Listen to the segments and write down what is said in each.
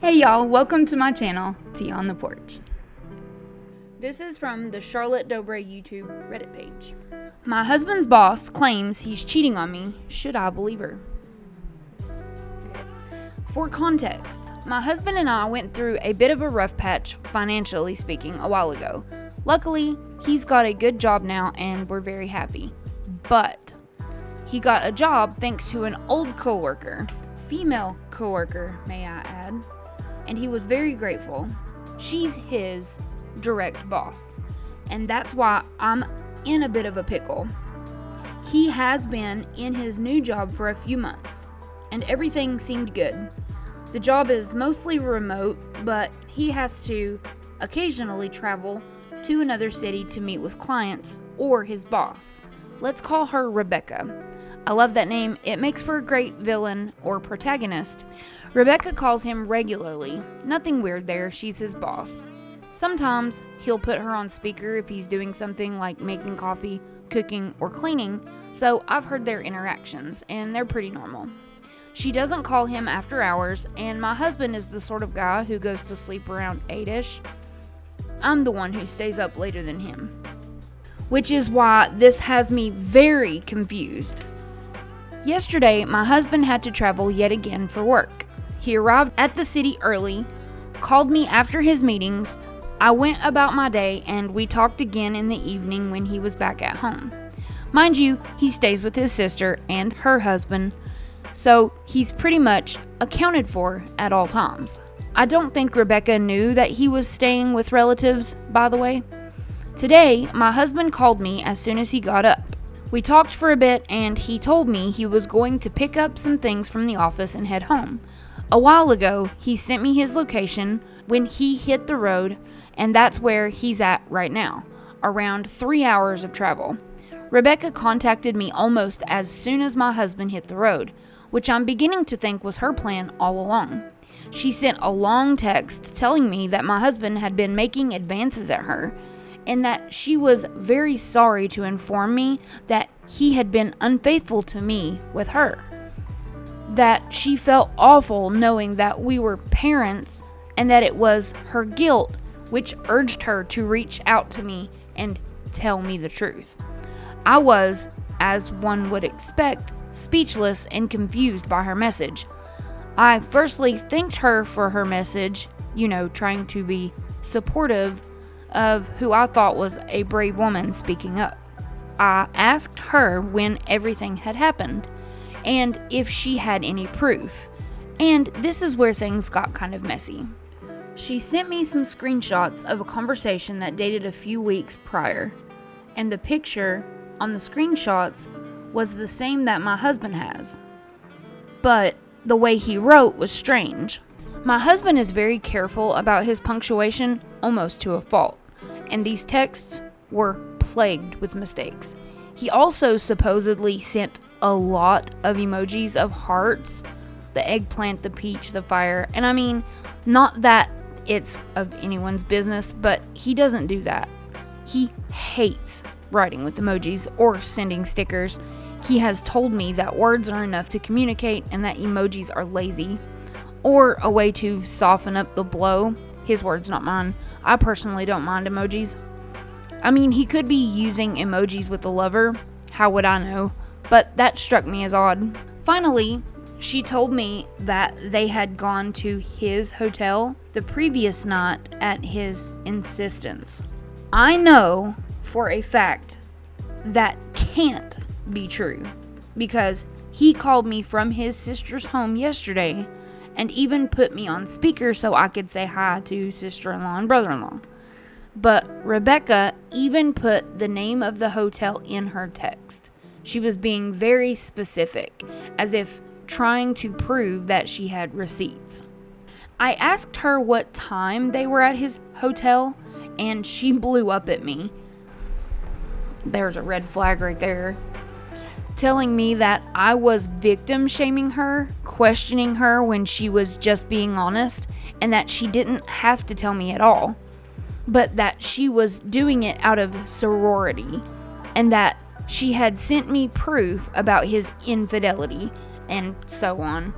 Hey y'all, welcome to my channel, Tea on the Porch. This is from the Charlotte Dobre YouTube Reddit page. My husband's boss claims he's cheating on me. Should I believe her? For context, my husband and I went through a bit of a rough patch, financially speaking, a while ago. Luckily, he's got a good job now and we're very happy. But he got a job thanks to an old coworker, female coworker, may I add, and he was very grateful. She's his direct boss, and that's why I'm in a bit of a pickle. He has been in his new job for a few months, and everything seemed good. The job is mostly remote, but he has to occasionally travel to another city to meet with clients or his boss. Let's call her Rebecca. I love that name. It makes for a great villain or protagonist. Rebecca calls him regularly. Nothing weird there, she's his boss. Sometimes he'll put her on speaker if he's doing something like making coffee, cooking, or cleaning, so I've heard their interactions, and they're pretty normal. She doesn't call him after hours, and my husband is the sort of guy who goes to sleep around 8-ish. I'm the one who stays up later than him. Which is why this has me very confused. Yesterday, my husband had to travel yet again for work. He arrived at the city early, called me after his meetings. I went about my day, and we talked again in the evening when he was back at home. Mind you, he stays with his sister and her husband, so he's pretty much accounted for at all times. I don't think Rebecca knew that he was staying with relatives, by the way. Today, my husband called me as soon as he got up. We talked for a bit, and he told me he was going to pick up some things from the office and head home. A while ago, he sent me his location when he hit the road, and that's where he's at right now, around 3 hours of travel. Rebecca contacted me almost as soon as my husband hit the road, which I'm beginning to think was her plan all along. She sent a long text telling me that my husband had been making advances at her, and that she was very sorry to inform me that he had been unfaithful to me with her. That she felt awful knowing that we were parents, and that it was her guilt which urged her to reach out to me and tell me the truth. I was, as one would expect, speechless and confused by her message. I firstly thanked her for her message, trying to be supportive of who I thought was a brave woman speaking up. I asked her when everything had happened, and if she had any proof, and this is where things got kind of messy. She sent me some screenshots of a conversation that dated a few weeks prior, and the picture on the screenshots was the same that my husband has, but the way he wrote was strange. My husband is very careful about his punctuation, almost to a fault, and these texts were plagued with mistakes. He also supposedly sent a lot of emojis of hearts, the eggplant, the peach, the fire, and I mean, not that it's of anyone's business, but he doesn't do that. He hates writing with emojis or sending stickers. He has told me that words are enough to communicate and that emojis are lazy, or a way to soften up the blow. His words, not mine. I personally don't mind emojis. I mean, he could be using emojis with a lover. How would I know? But that struck me as odd. Finally, she told me that they had gone to his hotel the previous night at his insistence. I know for a fact that can't be true, because he called me from his sister's home yesterday and even put me on speaker so I could say hi to sister-in-law and brother-in-law. But Rebecca even put the name of the hotel in her text. She was being very specific, as if trying to prove that she had receipts. I asked her what time they were at his hotel, and she blew up at me. There's a red flag right there. Telling me that I was victim shaming her, questioning her when she was just being honest, and that she didn't have to tell me at all, but that she was doing it out of sorority, and that she had sent me proof about his infidelity, and so on,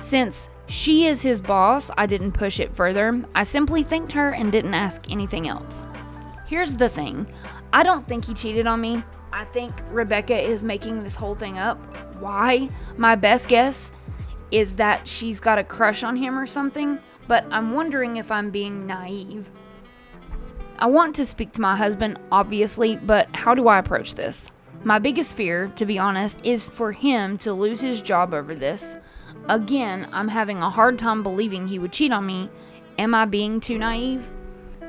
since She is his boss. I didn't push it further. I simply thanked her and didn't ask anything else. Here's the thing. I don't think he cheated on me. I think Rebecca is making this whole thing up. Why? My best guess is that she's got a crush on him or something, but I'm wondering if I'm being naive. I want to speak to my husband, obviously, but how do I approach this? My biggest fear, to be honest, is for him to lose his job over this. Again, I'm having a hard time believing he would cheat on me. Am I being too naive?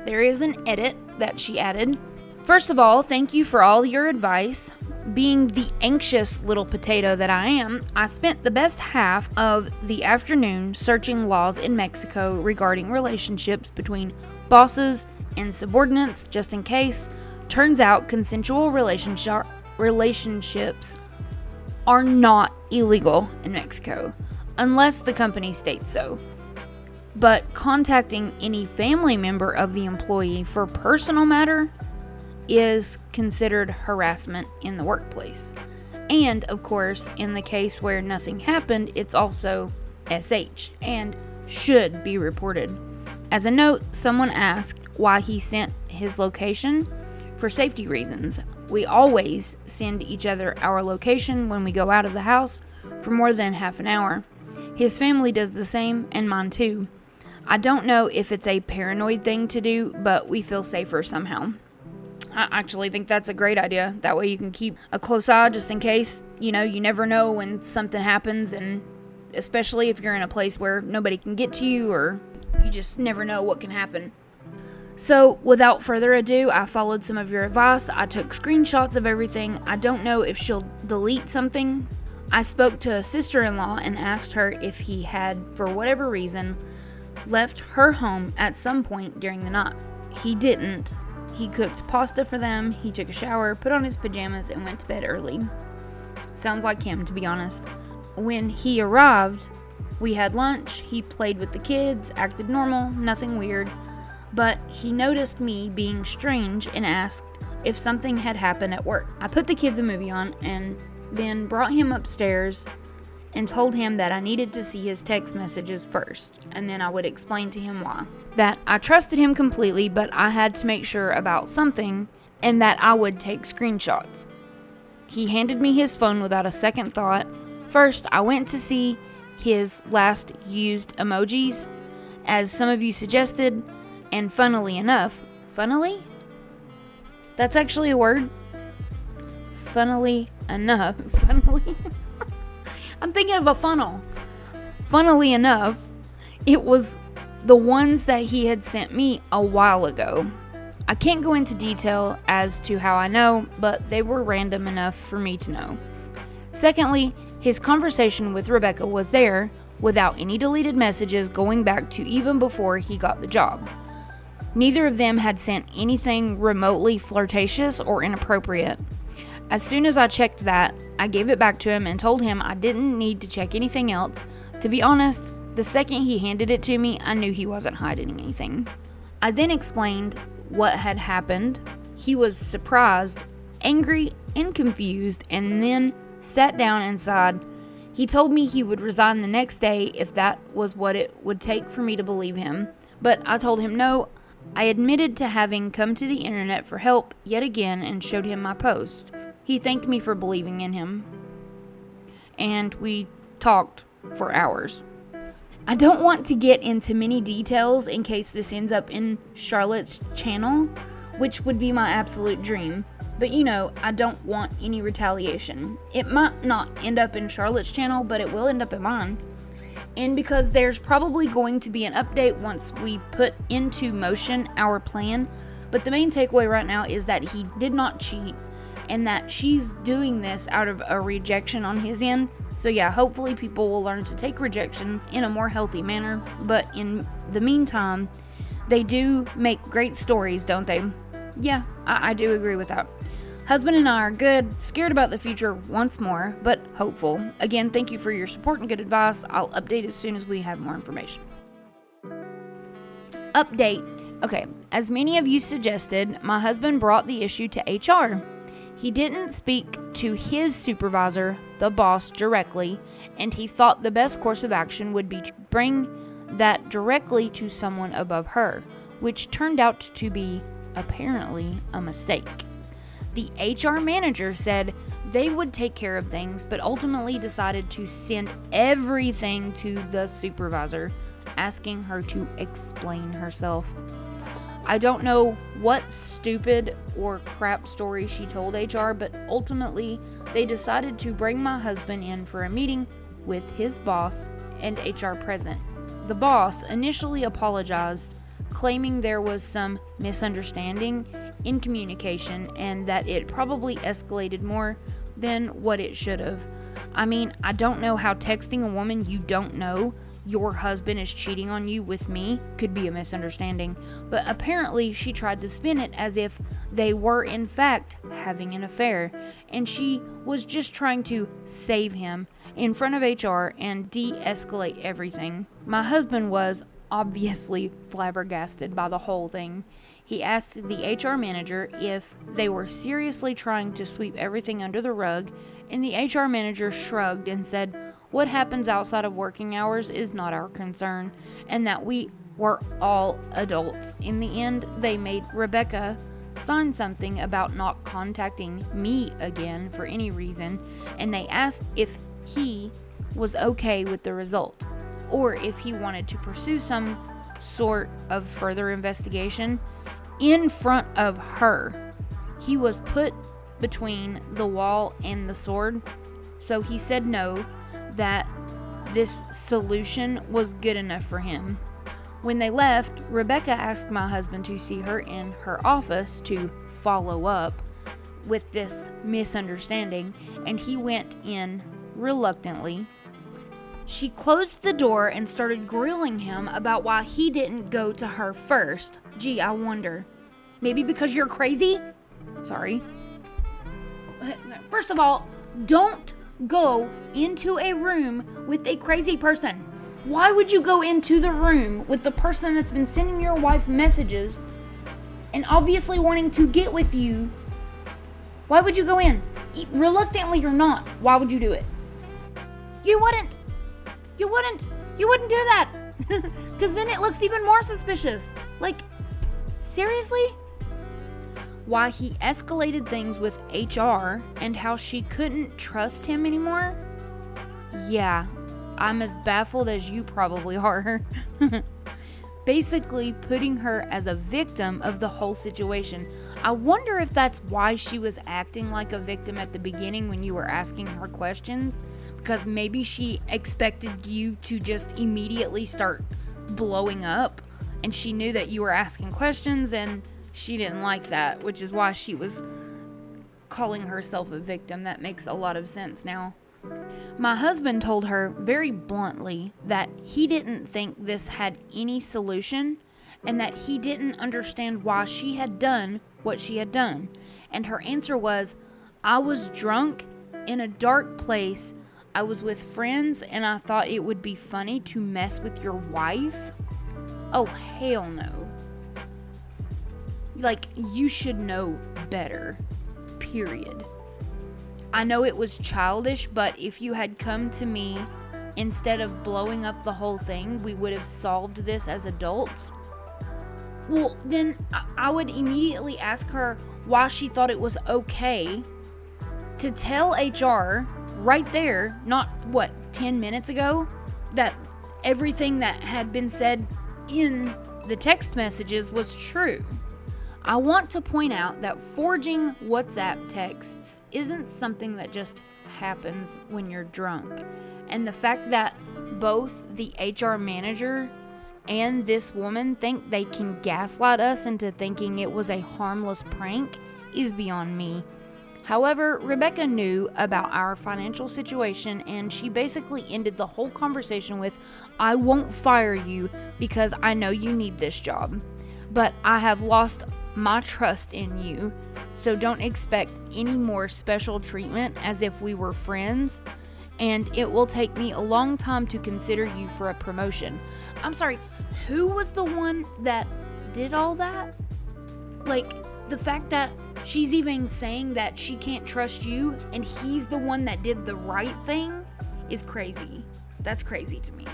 There is an edit that she added. First of all, thank you for all your advice. Being the anxious little potato that I am, I spent the best half of the afternoon searching laws in Mexico regarding relationships between bosses and subordinates, just in case. Turns out consensual relationships are not illegal in Mexico, unless the company states so. But contacting any family member of the employee for personal matter is considered harassment in the workplace. And, of course, in the case where nothing happened, it's also SH and should be reported. As a note, someone asked why he sent his location. For safety reasons. We always send each other our location when we go out of the house for more than half an hour. His family does the same, and mine too. I don't know if it's a paranoid thing to do, but we feel safer somehow. I actually think that's a great idea. That way you can keep a close eye just in case. You never know when something happens, and especially if you're in a place where nobody can get to you, or you just never know what can happen. So, without further ado, I followed some of your advice. I took screenshots of everything. I don't know if she'll delete something. I spoke to a sister-in-law and asked her if he had, for whatever reason, left her home at some point during the night. He didn't. He cooked pasta for them, he took a shower, put on his pajamas, and went to bed early. Sounds like him, to be honest. When he arrived, we had lunch, he played with the kids, acted normal, nothing weird, but he noticed me being strange and asked if something had happened at work. I put the kids a movie on and then brought him upstairs and told him that I needed to see his text messages first, and then I would explain to him why. That I trusted him completely, but I had to make sure about something, and that I would take screenshots. He handed me his phone without a second thought. First, I went to see his last used emojis, as some of you suggested, and funnily enough, funnily? That's actually a word? Funnily enough, funnily? I'm thinking of a funnel. Funnily enough, it was the ones that he had sent me a while ago. I can't go into detail as to how I know, but they were random enough for me to know. Secondly, his conversation with Rebecca was there without any deleted messages going back to even before he got the job. Neither of them had sent anything remotely flirtatious or inappropriate. As soon as I checked that, I gave it back to him and told him I didn't need to check anything else. To be honest, the second he handed it to me, I knew he wasn't hiding anything. I then explained what had happened. He was surprised, angry, and confused, and then sat down and sighed. He told me he would resign the next day if that was what it would take for me to believe him. But I told him no. I admitted to having come to the internet for help yet again and showed him my post. He thanked me for believing in him, and we talked for hours. I don't want to get into many details in case this ends up in Charlotte's channel, which would be my absolute dream. But I don't want any retaliation. It might not end up in Charlotte's channel, but it will end up in mine. And because there's probably going to be an update once we put into motion our plan. But the main takeaway right now is that he did not cheat, and that she's doing this out of a rejection on his end. So yeah, hopefully people will learn to take rejection in a more healthy manner. But in the meantime, they do make great stories, don't they? Yeah, I do agree with that. Husband and I are good, scared about the future once more, but hopeful. Again, thank you for your support and good advice. I'll update as soon as we have more information. Update. Okay, as many of you suggested, my husband brought the issue to HR. He didn't speak to his supervisor, the boss, directly, and he thought the best course of action would be to bring that directly to someone above her, which turned out to be, apparently, a mistake. The HR manager said they would take care of things, but ultimately decided to send everything to the supervisor, asking her to explain herself. I don't know what stupid or crap story she told HR, but ultimately they decided to bring my husband in for a meeting with his boss and HR present. The boss initially apologized, claiming there was some misunderstanding in communication and that it probably escalated more than what it should have. I mean, I don't know how texting a woman you don't know your husband is cheating on you with me could be a misunderstanding, but apparently she tried to spin it as if they were in fact having an affair, and she was just trying to save him in front of HR and de-escalate everything. My husband was obviously flabbergasted by the whole thing. He asked the HR manager if they were seriously trying to sweep everything under the rug, and the HR manager shrugged and said, "What happens outside of working hours is not our concern," and that we were all adults. In the end, they made Rebecca sign something about not contacting me again for any reason, and they asked if he was okay with the result, or if he wanted to pursue some sort of further investigation in front of her. He was put between the wall and the sword, so he said no, that this solution was good enough for him. When they left, Rebecca asked my husband to see her in her office to follow up with this misunderstanding, and he went in reluctantly. She closed the door and started grilling him about why he didn't go to her first. Gee, I wonder. Maybe because you're crazy? Sorry. First of all, don't go into a room with a crazy person. Why would you go into the room with the person that's been sending your wife messages and obviously wanting to get with you? Why would you go in? Reluctantly or not, why would you do it? You wouldn't do that. Because then it looks even more suspicious. Like, seriously? Why he escalated things with HR and how she couldn't trust him anymore? Yeah, I'm as baffled as you probably are. Basically putting her as a victim of the whole situation. I wonder if that's why she was acting like a victim at the beginning when you were asking her questions, because maybe she expected you to just immediately start blowing up, and she knew that you were asking questions and she didn't like that, which is why she was calling herself a victim. That makes a lot of sense now. My husband told her very bluntly that he didn't think this had any solution and that he didn't understand why she had done what she had done. And her answer was, "I was drunk in a dark place. I was with friends and I thought it would be funny to mess with your wife." Oh, hell no. Like, you should know better. Period. I know it was childish, but if you had come to me instead of blowing up the whole thing, we would have solved this as adults. Well, then I would immediately ask her why she thought it was okay to tell HR right there, not 10 minutes ago, that everything that had been said in the text messages was true. I want to point out that forging WhatsApp texts isn't something that just happens when you're drunk. And the fact that both the HR manager and this woman think they can gaslight us into thinking it was a harmless prank is beyond me. However, Rebecca knew about our financial situation, and she basically ended the whole conversation with, "I won't fire you because I know you need this job, but I have lost my trust in you, so don't expect any more special treatment as if we were friends, and it will take me a long time to consider you for a promotion." I'm sorry, who was the one that did all that? Like, The fact that she's even saying that she can't trust you and he's the one that did the right thing is crazy. That's crazy to me.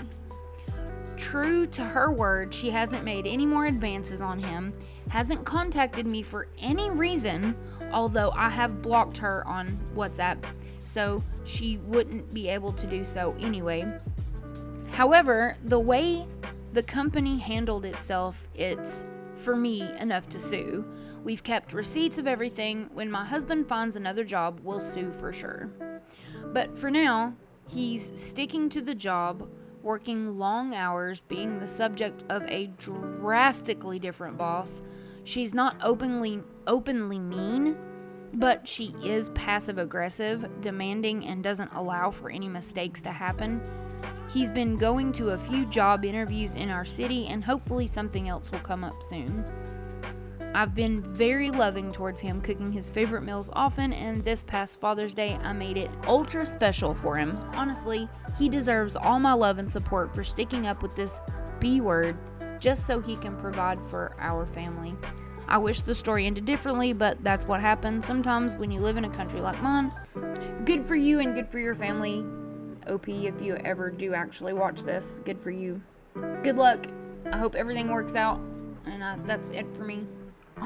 True to her word, she hasn't made any more advances on him, hasn't contacted me for any reason, although I have blocked her on WhatsApp, so she wouldn't be able to do so anyway. However, the way the company handled itself, it's, for me, enough to sue. We've kept receipts of everything. When my husband finds another job, we'll sue for sure. But for now, he's sticking to the job, working long hours, being the subject of a drastically different boss. She's not openly mean, but she is passive aggressive, demanding, and doesn't allow for any mistakes to happen. He's been going to a few job interviews in our city, and hopefully something else will come up soon. I've been very loving towards him, cooking his favorite meals often, and this past Father's Day, I made it ultra special for him. Honestly, he deserves all my love and support for sticking up with this B word just so he can provide for our family. I wish the story ended differently, but that's what happens sometimes when you live in a country like mine. Good for you and good for your family. OP, if you ever do actually watch this, good for you. Good luck. I hope everything works out, and that's it for me.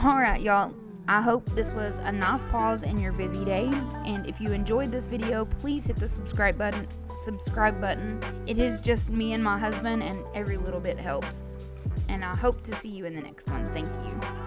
Alright, y'all. I hope this was a nice pause in your busy day, and if you enjoyed this video, please hit the subscribe button. It is just me and my husband, and every little bit helps. And I hope to see you in the next one. Thank you.